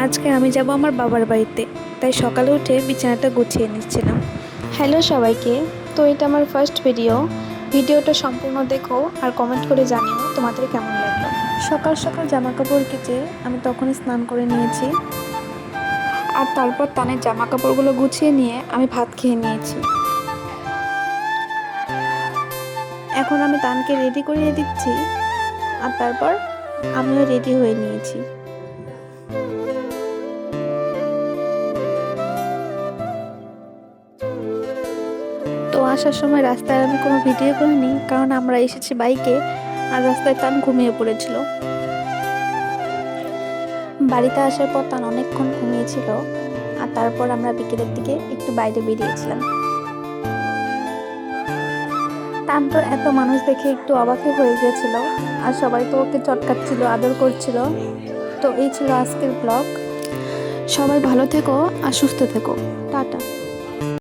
আজকে আমি যাব আমার বাবার বাড়িতে, তাই সকালে উঠে বিছানাটা গুছিয়ে নিচ্ছিলাম। হ্যালো সবাইকে, তো এটা আমার ফার্স্ট ভিডিওটা সম্পূর্ণ দেখো আর কমেন্ট করে জানিও তোমাদের কেমন লাগলো। সকাল সকাল জামা কাপড় কেচে আমি তখনই স্নান করে নিয়েছি, আর তারপর তানের জামা কাপড়গুলো গুছিয়ে নিয়ে আমি ভাত খেয়ে নিয়েছি। এখন আমি তানকে রেডি করিয়ে দিচ্ছি, আর তারপর আমিও রেডি হয়ে নিয়েছি। তো আসার সময় রাস্তায় আমি কোনো ভিডিও করিনি, কারণ আমরা এসেছি বাইকে আর রাস্তায় তান ঘুমিয়ে পড়েছিল। বাড়িতে আসার পর তান অনেকক্ষণ ঘুমিয়েছিল, আর তারপর আমরা বিকেলের দিকে একটু বাইরে বেরিয়েছিলাম। তান তো এত মানুষ দেখে একটু অবাকই হয়ে গিয়েছিল, আর সবাই তো ওকে চটকাচ্ছিল, আদর করছিল। তো এই ছিল আজকের ব্লগ। সবাই ভালো থেকো আর সুস্থ থেকো। টাটা।